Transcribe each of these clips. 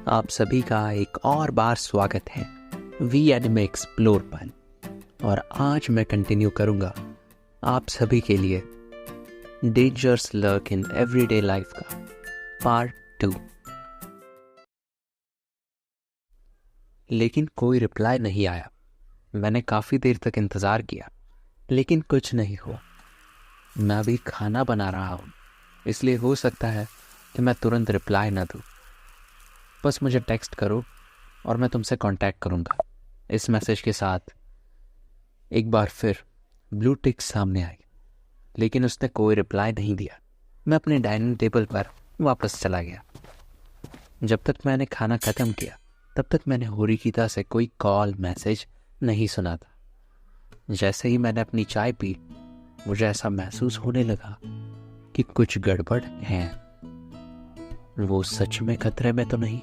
आप सभी का एक और बार स्वागत है वी एनिमे एक्सप्लोर पर। और आज मैं कंटिन्यू करूंगा आप सभी के लिए dangers lurk in everyday life का पार्ट 2। लेकिन कोई रिप्लाई नहीं आया। मैंने काफ़ी देर तक इंतज़ार किया लेकिन कुछ नहीं हुआ। मैं अभी खाना बना रहा हूँ, इसलिए हो सकता है कि मैं तुरंत रिप्लाई ना दूँ। बस मुझे टेक्स्ट करो और मैं तुमसे कांटेक्ट करूँगा। इस मैसेज के साथ एक बार फिर ब्लू टिक सामने आई, लेकिन उसने कोई रिप्लाई नहीं दिया। मैं अपने डाइनिंग टेबल पर वापस चला गया। जब तक मैंने खाना ख़त्म किया तब तक मैंने होरिकिता से कोई कॉल मैसेज नहीं सुना था। जैसे ही मैंने अपनी चाय पी, मुझे ऐसा महसूस होने लगा कि कुछ गड़बड़ है। वो सच में खतरे में तो नहीं?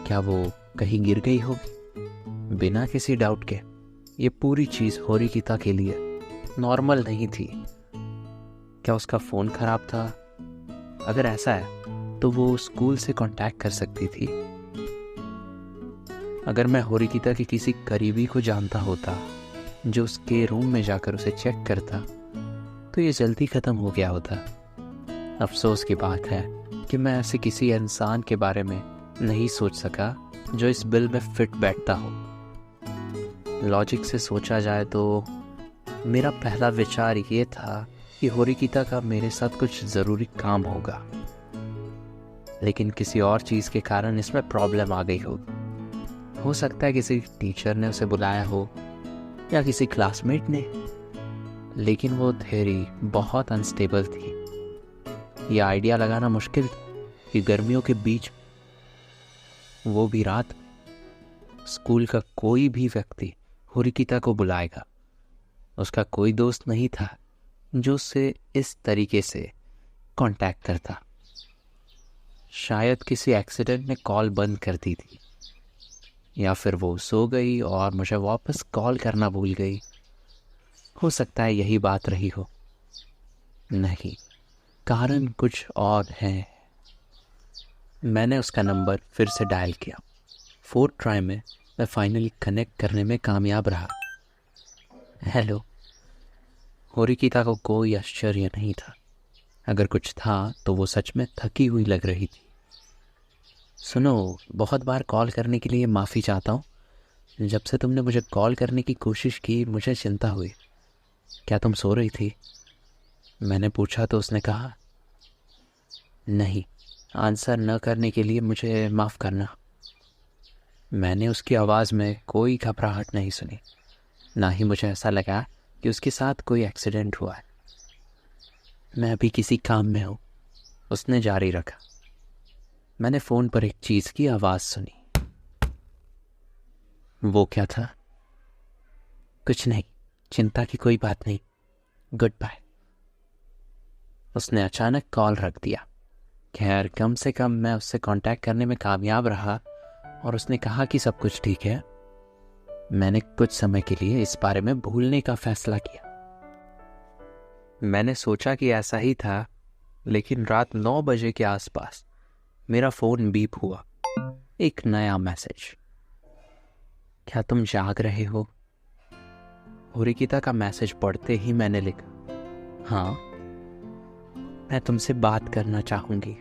क्या वो कहीं गिर गई होगी? बिना किसी डाउट के ये पूरी चीज़ होरिकिता के लिए नॉर्मल नहीं थी। क्या उसका फ़ोन खराब था? अगर ऐसा है तो वो स्कूल से कांटेक्ट कर सकती थी। अगर मैं होरिकिता के किसी करीबी को जानता होता जो उसके रूम में जाकर उसे चेक करता तो ये जल्दी ख़त्म हो गया होता। अफसोस की बात है कि मैं ऐसे किसी इंसान के बारे में नहीं सोच सका जो इस बिल में फिट बैठता हो। लॉजिक से सोचा जाए तो मेरा पहला विचार ये था कि होरिकिता का मेरे साथ कुछ ज़रूरी काम होगा, लेकिन किसी और चीज़ के कारण इसमें प्रॉब्लम आ गई हो सकता है किसी टीचर ने उसे बुलाया हो या किसी क्लासमेट ने, लेकिन वो थ्योरी बहुत अनस्टेबल थी। ये आइडिया लगाना मुश्किल था कि गर्मियों के बीच, वो भी रात, स्कूल का कोई भी व्यक्ति होरिकिता को बुलाएगा। उसका कोई दोस्त नहीं था जो उससे इस तरीके से कांटेक्ट करता। शायद किसी एक्सीडेंट ने कॉल बंद कर दी थी, या फिर वो सो गई और मुझे वापस कॉल करना भूल गई। हो सकता है यही बात रही हो। नहीं, कारण कुछ और है। मैंने उसका नंबर फिर से डायल किया। 4th ट्राई में मैं फाइनली कनेक्ट करने में कामयाब रहा। हेलो। होरिकिता को कोई आश्चर्य नहीं था। अगर कुछ था तो वो सच में थकी हुई लग रही थी। सुनो, बहुत बार कॉल करने के लिए माफ़ी चाहता हूँ। जब से तुमने मुझे कॉल करने की कोशिश की मुझे चिंता हुई। क्या तुम सो रही थी? मैंने पूछा तो उसने कहा, नहीं, आंसर न करने के लिए मुझे माफ़ करना। मैंने उसकी आवाज़ में कोई घबराहट नहीं सुनी, ना ही मुझे ऐसा लगा कि उसके साथ कोई एक्सीडेंट हुआ है। मैं अभी किसी काम में हूँ, उसने जारी रखा। मैंने फ़ोन पर एक चीज़ की आवाज़ सुनी। वो क्या था? कुछ नहीं, चिंता की कोई बात नहीं, गुड बाय। उसने अचानक कॉल रख दिया। खैर, कम से कम मैं उससे कांटेक्ट करने में कामयाब रहा और उसने कहा कि सब कुछ ठीक है। मैंने कुछ समय के लिए इस बारे में भूलने का फैसला किया। मैंने सोचा कि ऐसा ही था, लेकिन रात 9 बजे के आसपास मेरा फ़ोन बीप हुआ। एक नया मैसेज। क्या तुम जाग रहे हो? होरिकिता का मैसेज पढ़ते ही मैंने लिखा, हाँ, मैं तुमसे बात करना चाहूँगी।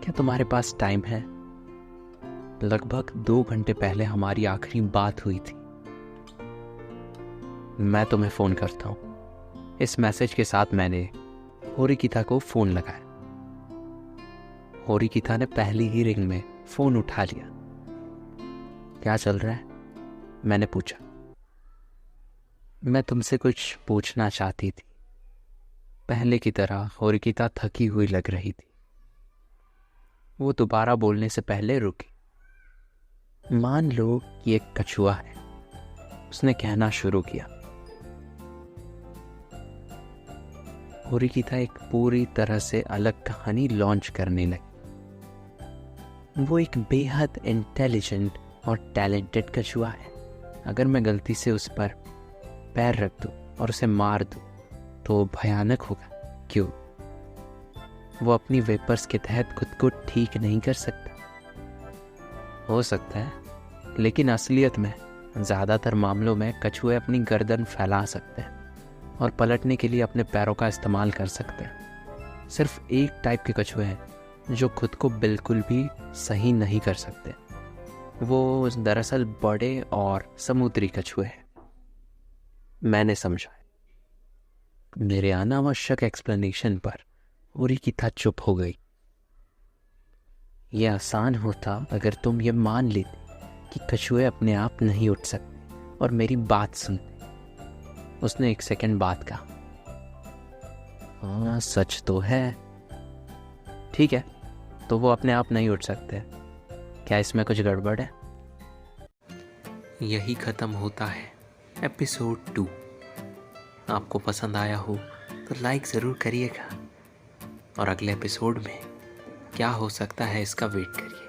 क्या तुम्हारे पास टाइम है? लगभग 2 घंटे पहले हमारी आखिरी बात हुई थी। मैं तुम्हें फ़ोन करता हूँ। इस मैसेज के साथ मैंने होरिकिता को फ़ोन लगाया। होरिकिता ने पहली ही रिंग में फ़ोन उठा लिया। क्या चल रहा है? मैंने पूछा। मैं तुमसे कुछ पूछना चाहती थी। पहले की तरह होरिकिता थकी हुई लग रही थी। वो दोबारा बोलने से पहले रुकी। मान लो कि एक कछुआ है, उसने कहना शुरू किया। होरिकिता एक पूरी तरह से अलग कहानी लॉन्च करने लगी। वो एक बेहद इंटेलिजेंट और टैलेंटेड कछुआ है। अगर मैं गलती से उस पर पैर रख दूं और उसे मार दूं तो भयानक होगा। क्यों? वो अपनी वेपर्स के तहत खुद को ठीक नहीं कर सकता। हो सकता है, लेकिन असलियत में ज़्यादातर मामलों में कछुए अपनी गर्दन फैला सकते हैं और पलटने के लिए अपने पैरों का इस्तेमाल कर सकते हैं। सिर्फ एक टाइप के कछुए हैं जो खुद को बिल्कुल भी सही नहीं कर सकते। वो दरअसल बड़े और समुद्री कछुए हैं। मैंने समझा। मेरे अनावश्यक एक्सप्लेनेशन पर उरीकिता चुप हो गई। यह आसान होता अगर तुम ये मान लेते कि कछुए अपने आप नहीं उठ सकते और मेरी बात सुनते। उसने एक सेकंड बाद कहा, हाँ सच तो है। ठीक है, तो वो अपने आप नहीं उठ सकते। क्या इसमें कुछ गड़बड़ है? यही ख़त्म होता है एपिसोड 2। आपको पसंद आया हो तो लाइक ज़रूर करिएगा और अगले एपिसोड में क्या हो सकता है इसका वेट करिए।